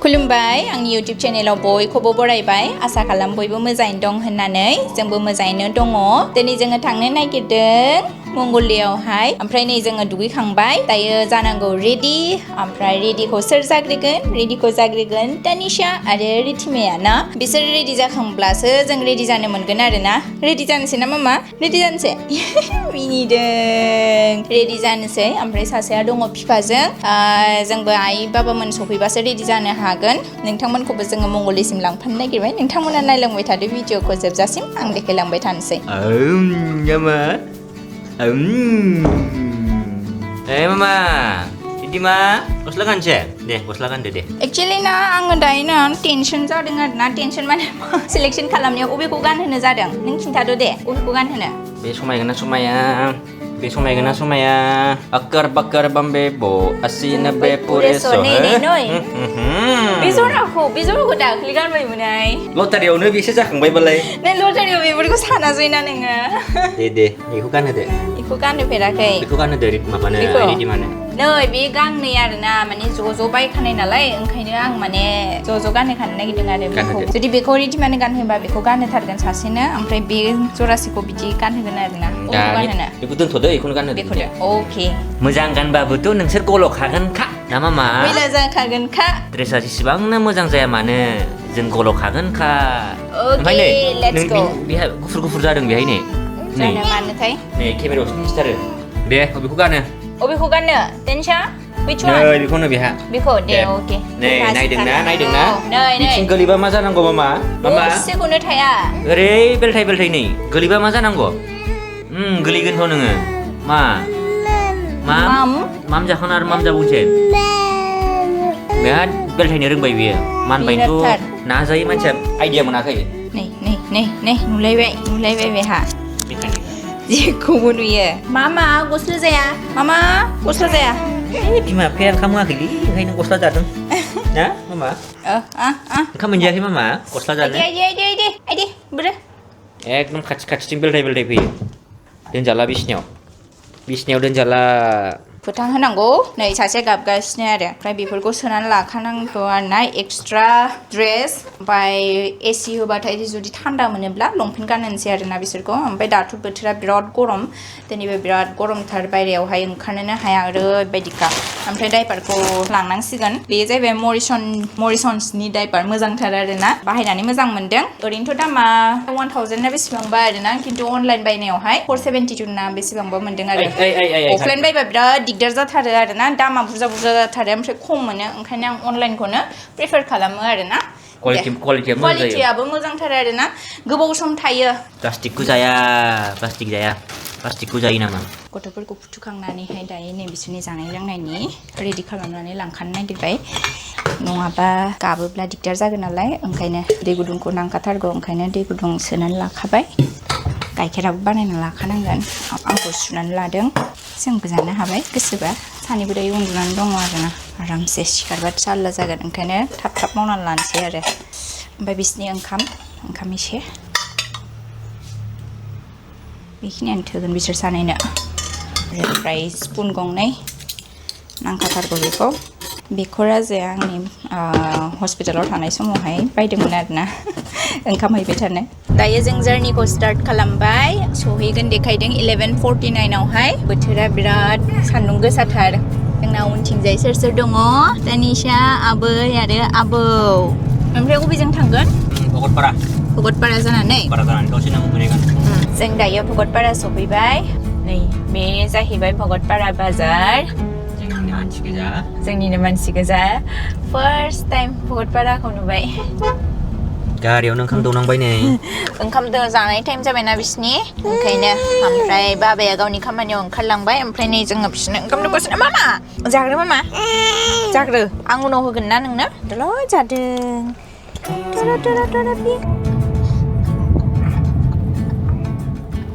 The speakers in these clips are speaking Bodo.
खुलुमबाय आंनि YouTube चेनेलाव बयखौबो बरायबाय आसा खालाम बयबो मोजाङैनो दं होननानै जोंबो मोजाङैनो दङ दिनै जोङो थांनो नागिरदों मंगलदैयावहाय ओमफ्राय नै जोङो दुगैखांबाय दायो जानांगौ रेडि ओमफ्राय रेडिखौ सोर जाग्रोगोन रेडिखौ जाग्रोगोन तानिशा आरो रिधिमाया ना बिसोर रेडि जाखांब्लासो जों रेडि जानो मोनगोन आरो ना रेडि जानोसै ना मामा रेडि जानोसै मिनिदों रेडि जानोसै ओमफ्राय सासेया दङ बिफाजों जोंबो आइ बाबामोन सफैबासो रेडि जानो हागोन नोंथांमोनखौबो जोङो मंगलदैसिम लांफानो नागिरबाय नोंथांमोना नायलांबाय थादो भिडिअखौ जोबजासिम आं देखायलांबाय थानोसै Hey mama, Ridhima, gosla gansya? Deh, gosla ganda deh. Actually ना आङो दायो ना टेनसन जादों आरो ना टेनसन माने सिलेक्शन खालामनायाव अबेखौ गानहोनो जादों नों खिन्थादो दे अबेखौ गानहोनो Be समायगोना समाया be समायगोना समाया akar bakar bambebo asina be pureso बे जराखौ दाख्लि गानबायमोनहाय लटारियावनो बेसो जाखांबाय बालाय नों लटारियाव बेफोरखौ सानासै ना नोङो दे बेखौ गानहोदो बेखौ गानहोफेराखै बेखौ गानहोदो माबानो रिधिमानो नै बे गांनै आरोना माने ज' बायखानाय नालाय ओंखायनो आं माने ज' गानहोखानो नागिरदों आरो बेखौ जुदि बेखौ रिधिमानो गानहोबा बेखौ गानहोथारगोन सासेनो ओमफ्राय बे जरासेखौ बिदि गानहोगोन आरोना गानहोनो बेखौ दोनथ'दो बेखौनो गानहोदो बेखौनो अके मोजां गानबाबोथ' नोंसोर गल'खागोनखा ना मामा मैला जाखागोनखा ड्रेसा जेसेबांनो मोजां जाया मानो जों गल'खागोनखा ओमफ्राय लेट्स गो बेहा गुफुर जादों बेहाय नै मानोथाय नै केमेरायावसो मिथिथारो दे बेखौ गानो अबेखौ गाननो टेनशा which one नै बेखौनो बेहा बेखौ दे ओके नै नायदोंना नै बिथिं गोलैबा मा जानांगौ मामा गरसेखौनो थाया ओरै बेलथाय नै गोलैबा मा जानांगौ गोलैगोनथ' नोङो माम जाखांना आरो माम जाबावनोसै बिराद बेलथायनो रोंबाय बियो मानबायनोथ' नाजायो मानसिया आइडिया मोनाखै नै नुलायबाय बेहा जेखौबो नुयो मामा गस्ला जाया बिमा बिफाया ओंखाम होआखैलै ओंखायनो गस्ला जादों ना मामा ओंखाम मोनजायाखै मामा गस्ला जानो आइदे बोरो एकदम खाथिथिं बेलथाय फैयो दोनजाला बिसिनायाव दोनजाला फोथां होनांगौ नै सासे गाबगासिनो आरो ओमफ्राय बेफोरखौ सोनानै लाखानांगौ आरो ना एक्सट्रा ड्रेस ओमफ्राय एसि होबाथाय जुदि थान्दा मोनोब्ला लंपेन्ट गानहोनोसै आरोना बिसोरखौ ओमफ्राय दाथ' बोथोरा बिराद गरम दिनैबो बिराद गरमथार बायरायावहाय ओंखारनोनो हाया ओरैबायदिखा ओमफ्राय डाइपारखौ लांनांसिगोन बेयो जाहैबाय मरिसन्सनि डाइपार मोजांथार आरोना बाहायनानै मोजां मोनदों ओरैनोथ' दामा 1000 ना बेसेबांबा आरोना खिन्थु अनलाइन बायनायावहाय 472 ना बेसेबांबा मोनदों आरो अफलाइन बायबा बिराद दिगदार जाथारो आरोना दामा बुरजा जाथारो ओमफ्राय खम मोनो ओंखायनो आं अनलाइनखौनो प्रिफार खालामो आरोना क्वालिटियाबो मोजांथार आरोना गोबाव सम थायो प्लास्टिकखौ जायो नामा गथ'फोरखौ फुथुखांनानैहाय दायो नै बिसोरनि जानाय लोंनायनि रेडि खालामनानै लांखानो नागिरबाय नङाबा गाबोब्ला दिगदार जागोन नालाय ओंखायनो दै गुदुंखौ नांखाथारगौ ओंखायनो दै गुदुं सोनानै लाखाबाय गाइखेराबो बानायना लाखानांगोन आंखौ सुनानै लादों जोंबो जानो हाबाय गोसोबा सानैबो दायो उन्दुनानै दङ आरोना आरामसे सिखारबा जारला जागोन ओंखायनो थाब मावनानै लानोसै आरो ओमफ्राय बिसिनि ओंखाम एसे बेखिनियानो थोगोन बिसोर सानैनो ओमफ्राय स्पुन गंनै नांखाथारगौ बेखौ राजाया आंनि हस्पिटालाव थानाय समावहाय बायदोंमोन आरोना ओंखाम हैबाय थानो दायो जों जार्निखौ स्टार्ट खालामबाय सहैगोन देखायदों 11:49 आवहाय बोथोरा बिराद सान्दुं गोसाथार जोंना उनथिंजाय सोर दङ तानिशा आबै आरो आबौ ओमफ्राय बबेजों थांगोन भगतपारा जानानै जों दायो भगतपारा सफैबाय नै बे जाहैबाय भगतपारा बाजार जोंनिनो मानसि गोजा फार्स्ट टाइम भगतपाराखौ नुबाय गारियावनो ओंखाम दौनांबाय नै ओंखाम जानाय टाइम जाबायना बिसिनि ओंखायनो ओमफ्राय बाबाया गावनि खामानियाव ओंखारलांबाय ओमफ्राय नै जोङो बिसोरनो ओंखाम दौगासिनो मामा जाग्रो आं उनाव होगोन ना नोंनो दल' जादों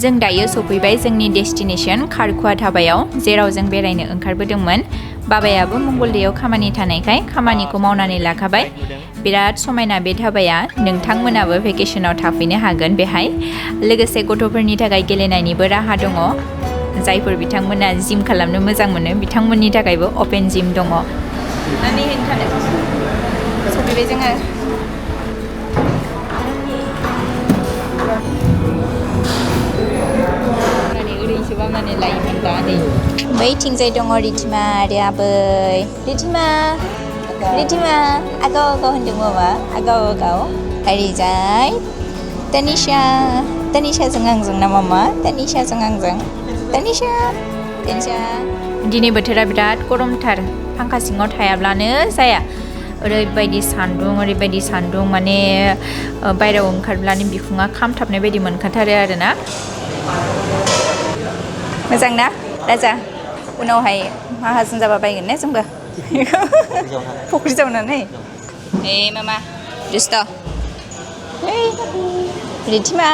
जों दायो सफैबाय जोंनि डेस्टिनेसन खारखुवा धाबायाव जेराव जों बेरायनो ओंखारबोदोंमोन बाबायाबो मंगलदैयाव खामानि थानायखाय खामानिखौ मावनानै लाखाबाय बिराद समायना बे धाबाया नोंथांमोनाबो भेकेशनाव थाफैनो हागोन बेहाय लोगोसे गथ'फोरनि थाखाय गेलेनायनिबो राहा दङ जायफोर बिथांमोना जिम खालामनो मोजां मोनो बिथांमोननि थाखायबो अपेन जिम दङ मोनफैबाय जोङो ओरैसो बामनानै लायोमोन दा नै बैथिंजाय दङ रिधिमा आरो आबै रिधिमा आगाव आगाव होनदों मामा आगाव आगाव ओरैजाय तानिशाजों आंजों ना मामा तानिशाजों आंजों तानिशा दिनै बोथोरा बिराद गरमथार फांखा सिङाव थायाब्लानो जाया ओरैबायदि सान्दुं माने बायरायाव ओंखारब्लानो बिखुङा खामथाबनाय बायदि मोनखाथारो आरोना मोजां ना राजा उनावहाय माहाजोन जाबा बायगोन ने जोंबो फुख्रि जावनानै मामा दुस्त रिधिमा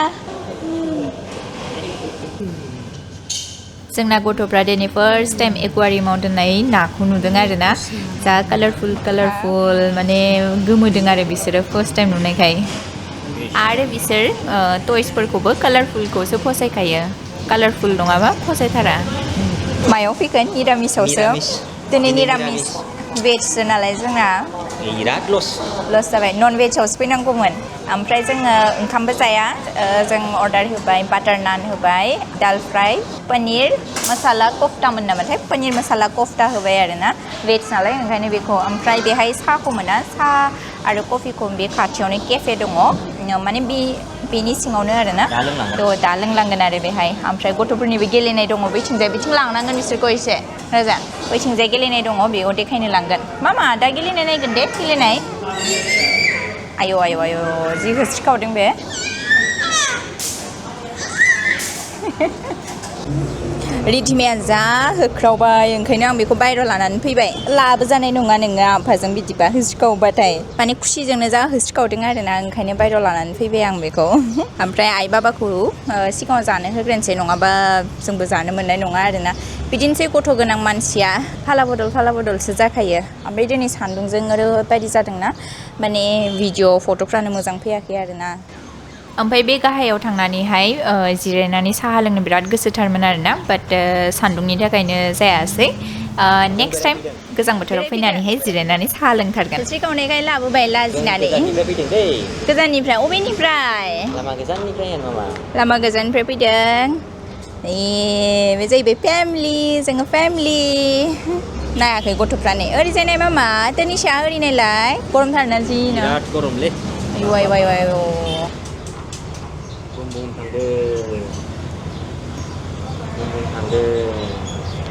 जोंना गथ'फ्रा दिनै फार्स्ट टाइम एक्वारियामाव दोननाय नाखौ नुदों आरोना जा कालारफुल माने गोमोदों आरो बिसोरो फार्स्ट टाइम नुनायखाय आरो बिसोर टयसफोरखौबो कालारफुलखौसो फसायखायो कालारफुल नङाबा फसायथारा मायाव फैगोन निरामिसावसो दिनै निरामिस भेजसो नालाय जोंना बिराद लस जाबाय नन भेजावसो फैनांगौमोन ओमफ्राय जोङो ओंखामबो जाया जों अर्डार होबाय बाटार नान होबाय दाल फ्राय पनिर मसाला कफ्तामोन नामाथाय पनिर मसाला कफ्ता होबाय आरोना भेज नालाय ओंखायनो बेखौ ओमफ्राय बेहाय साहाखौ मोना साहा आरो कफिखौ बे खाथियावनो केफे दङ माने बेनि सिङावनो आरोना दा लोंलांगोन आरो बेहाय ओमफ्राय गथ'फोरनिबो गेलेनाय दङ बैथिंजाय बिथिं लांनांगोन बिसोरखौ एसे राजा बैथिंजाय गेलेनाय दङ बेयाव देखायनो लांगोन मामा दा गेलेनाय नायगोन दे गेलेनाय आयौ जि होस्रिखावदों बे रिधिमाया जा होख्रावबाय ओंखायनो आं बेखौ बायह्रायाव लानानै फैबाय लाबोजानाय नङा नोङो आफाजों बिदिबा होस्रिखावबाथाय माने खुसिजोंनो जा होस्रिखावदों आरोना ओंखायनो बायह्रायाव लानानै फैबाय आं बेखौ ओमफ्राय आइ बाबाखौ सिगाङाव जानो होग्रोनोसै नङाबा जोंबो जानो मोननाय नङा आरोना बिदिनोसै गथ' गोनां मानसिया फाला बदलसो जाखायो ओमफ्राय दिनै सान्दुंजों ओरैबायदि जादोंना माने भिडिअ फट'फ्रानो मोजां फैयाखै आरोना ओमफ्राय बे गाहायाव थांनानैहाय जिरायनानै साहा लोंनो बिराद गोसोथारमोन आरोना बाट सान्दुंनि थाखायनो जायासै नेक्स्ट टाइम गोजां बोथोराव फैनानैहाय जिरायनानै साहा लोंथारगोन होस्रिखावनायखाय लाबोबाय लाजिनानै गोजाननिफ्राय अबेनिफ्राय लामा गोजाननिफ्राय फैदों बे जाहैबाय जोङो फेमिलि नायाखै गथ'फ्रा नै ओरैजाय नाय मामा तानिशा ओरै नायलाय गरमथारना जिनो बिराद गरमलै आयौ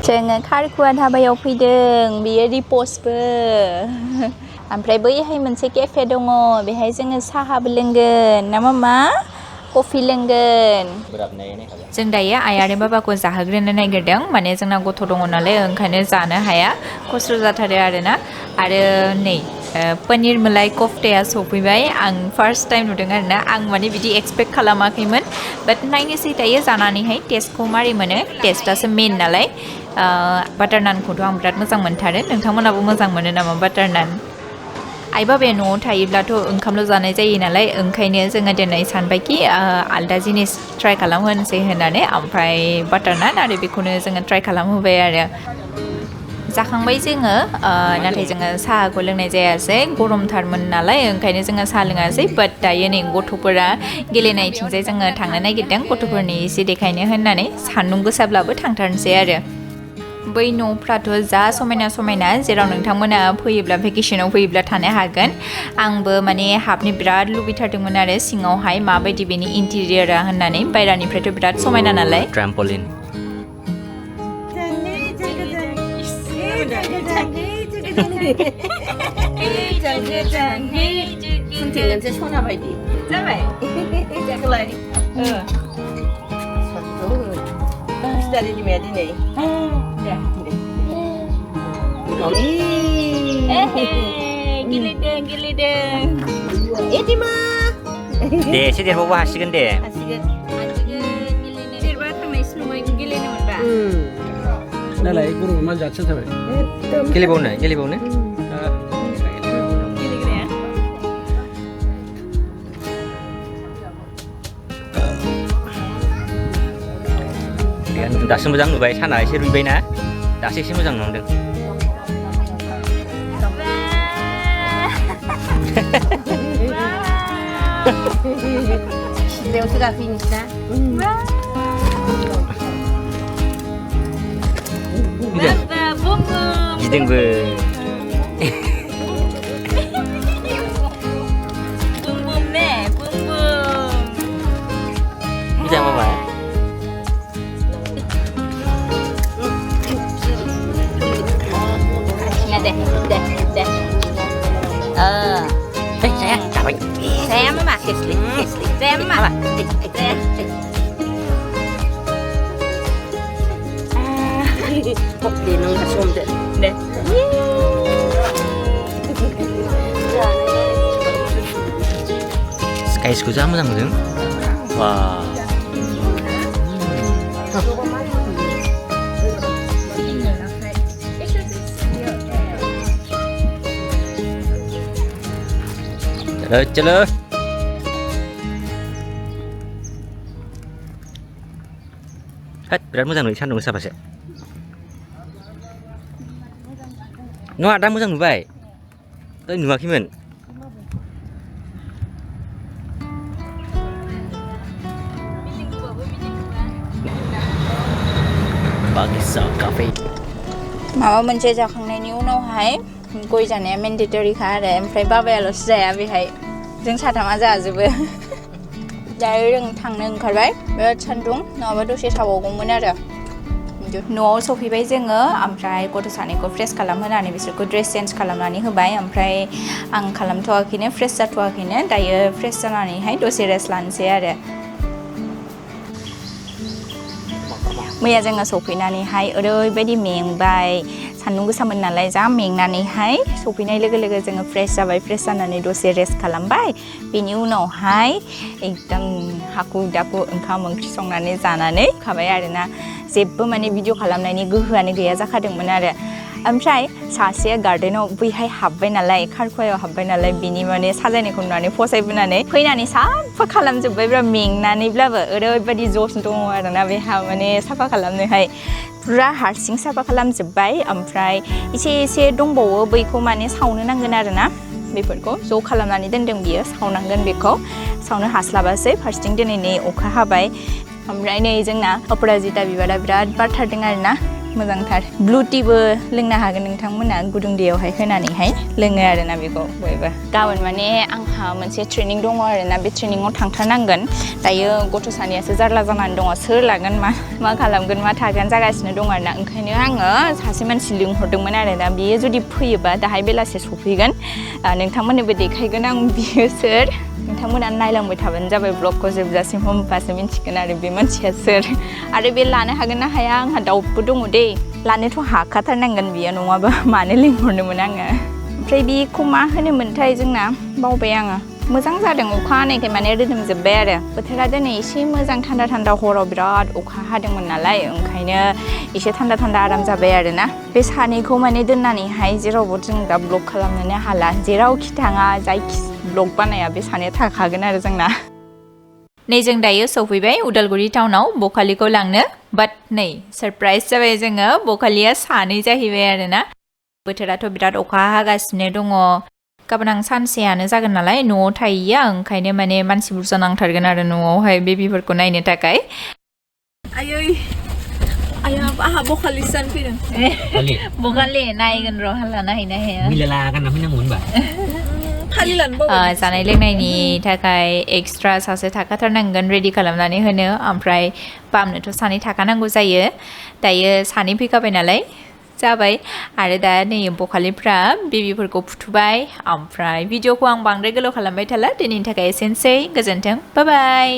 जोङो खारखुवा धाबायाव फैदों बेयो रिपसबो ओमफ्राय बैहाय मोनसे केफे दङ बेहाय जोङो साहाबो लोंगोन ना मामा कफि लोंगोन जों दायो आइ आरो बाबाखौ जाहोग्रोनो नागिरदों माने जोंना गथ' दङ नालाय ओंखायनो जानो हाया खस्थ' जाथारो आरोना आरो नै पनिर मलाई कफ्ताया सफैबाय आं फार्स्ट टाइम नुदों आरोना आं माने बिदि एक्सपेक्ट खालामाखैमोन बाट नायनोसै दायो जानानैहाय टेस्टखौ मारै मोनो टेस्टासो मेन नालाय बाटार नानखौथ' आं बिराद मोजां मोनथारो नोंथांमोनाबो मोजां मोनो नामा बाटार नान आइ बाबाया न'आव थायोब्लाथ' ओंखामल' जानाय जायो नालाय ओंखायनो जोङो दिनै सानबायखि आलदा जिनिस ट्राइ खालामहोनोसै होननानै ओमफ्राय बाटार नान आरो बेखौनो जोङो ट्राइ खालामहोबाय आरो जाखांबाय जोङो नाथाय जोङो साहाखौ लोंनाय जायासै गरमथारमोन नालाय ओंखायनो जोङो साहा लोङासै बाट दायो नै गथ'फोरा गेलेनायथिंजाय जोङो थांनो नागिरदों गथ'फोरनि एसे देखायनो होननानै सान्दुं गोसाब्लाबो थांथारनोसै आरो बै न'फ्राथ' जा समायना जेराव नोंथांमोना फैयोब्ला भेकेसनाव फैयोब्ला थानो हागोन आंबो माने हाबनो बिराद लुबैथारदोंमोन आरो सिङावहाय माबायदि बेनि इन्टिरियरा होननानै बायरानिफ्रायथ' बिराद समायना नालाय ट्रेम्पलिन मोनसे सना बायदि जाबाय जाखोलाय सिदारि दिमाया दिनै गेलेदों एदिमा दे एसे देरबावबा हासिगोन दे देरबा थांनायसो नङा गेलेनो मोनबा नालाय गरम मा जाथिन थाबाय गेलेबावनो दासो मोजां नुबाय साना एसे रुइबायना दासो एसे मोजां नुदों Leo sudah finish na. Mantap, bum bum. Gidengbö. Bum bum ne, bum bum. Bisa apa Pak? Nah deh. Saya capek. Saya mah kesli. Saya mah. Kok dia nang hasom deh. Deh. Sky skuza moजां नुदों. Wah. Chalo. Hết, biराद मोजां नुयो सान्दुं गोसाबासो. नङा दा मोजां नुबाय. दहाय नुवाखैमोन. Bagisa cafe. माबा मोनसे जाखांनायनि उनावहाय गय जानाया मेन्डेटरिखा आरो ओमफ्राय बाबायाल'सो जाया बेहाय जों साथामा जाजोबो दायो जों थांनो ओंखारबाय बिराद सान्दुं नङाबा दसे थाबावगौमोन आरो न'आव सफैबाय जोङो ओमफ्राय गथ' सानैखौ फ्रेस खालामहोनानै बिसोरखौ ड्रेस चेन्ज खालामनानै होबाय ओमफ्राय आं खालामथ'वाखैनो फ्रेस जाथ'वाखैनो दायो फ्रेस जानानैहाय दसे रेस्ट लानोसै आरो मैया जोङो सफैनानैहाय ओरैबायदि मेंबाय सान्दुं गोसामोन नालाय जा मेंनानैहाय सफैनाय लोगो लोगो जोङो फ्रेस जाबाय फ्रेस जानानै दसे रेस्ट खालामबाय बेनि उनावहाय एकदम हाखु दाखु ओंखाम ओंख्रि संनानै जानानै खाबाय आरोना जेबो माने भिडिअ खालामनायनि गोहोआनो गैया जाखादोंमोन आरो ओमफ्राय सासेया गार्डेनाव बैहाय हाबबाय नालाय खारखुवायाव हाबबाय नालाय बिनि माने साजायनायखौ नुनानै फसायबोनानै फैनानै साफा खालामजोब्बाय बिराद मेंनानैब्लाबो ओरैबायदि जस दङ आरोना बेहा माने साफा खालामनोहाय पुरा हारसिं साफा खालामजोब्बाय ओमफ्राय एसे दंबावो बैखौ माने सावनो नांगोन आरोना बेफोरखौ ज' खालामनानै दोनदों बियो सावनांगोन बेखौ सावनो हास्लाबासै फारसेथिं दिनै नै अखा हाबाय ओमफ्राय नै जोंना अपराजिता बिबारा बिराद बारथारदों आरोना मोजांथार ब्लु टीबो लोंनो हागोन नोंथांमोना गुदुं दैयावहाय होनानैहाय लोङो आरोना बेखौ बयबो गाबोन माने आंहा मोनसे ट्रेनिं दङ आरोना बे ट्रेनिंआव थांथारनांगोन दायो गथ' सानैयासो जारला जानानै दङ सोर लागोन मा खालामगोन मा थागोन जागासिनो दङ आरोना ओंखायनो आङो सासे मानसि लिंहरदोंमोन आरोना बियो जुदि फैयोबा दाहाय बेलासे सफैगोन नोंथांमोननोबो देखायगोन आं बियो सोर नोंथांमोना नायलांबाय थाबानो जाबाय ब्लगखौ जोबजासिम होमबासो मिन्थिगोन आरो बे मानसिया सोर आरो बे लानो हागोन ना हाया आंहा दाउटबो दङ दे लानोथ' हाखाथारनांगोन बियो नङाबा मानो लिंहरनोमोन आङो ओमफ्राय बेखौ मा होनोमोनथाय जोंना बावबाय आङो मोजां जादों अखा हानायखाय माने रोदोमजोब्बाय आरो बोथोरा दिनै एसे मोजां थान्दा हराव बिराद अखा हादोंमोन नालाय ओंखायनो एसे थान्दा आराम जाबाय आरोना बे सानैखौ माने दोननानैहाय जेरावबो जों दा ब्लग खालामनोनो हाला जेरावखि थाङा जायखि ब्लग बानाया बे सानैया थाखागोन आरो जोंना नै जों दायो सफैबाय उदालगुरि टाउनाव बखालिखौ लांनो बाट नै सरप्राइज जाबाय जोङो बखालिया सानै जाहैबाय आरोना बोथोराथ' बिराद अखा हागासिनो दङ गाबोन आं सानसेयानो जागोन नालाय न'आव थाहैया ओंखायनो माने मानसि बुरजा नांथारगोन आरो न'आवहाय बेबिफोरखौ नायनो थाखाय आयै आहा बखालिसो जानो फैदों बखालि नायगोन र' हाला नायहैनो हाया मिलाला गानना फैनांगौमोन होनबा जानाय लोंनायनि थाखाय एक्सट्रा सासे थाखाथारनांगोन रेडि खालामनानै होनो ओमफ्राय बामनोथ' सानै थाखानांगौ जायो दायो सानै फैखाबाय नालाय जाबाय आरो दा नै बखालिफ्रा बेबिफोरखौ फुथुबाय ओमफ्राय भिडिअखौ आं बांद्राय गोलाव खालामबाय थाला दिनैनि थाखाय एसेनोसै गोजोन्थों बाय बाय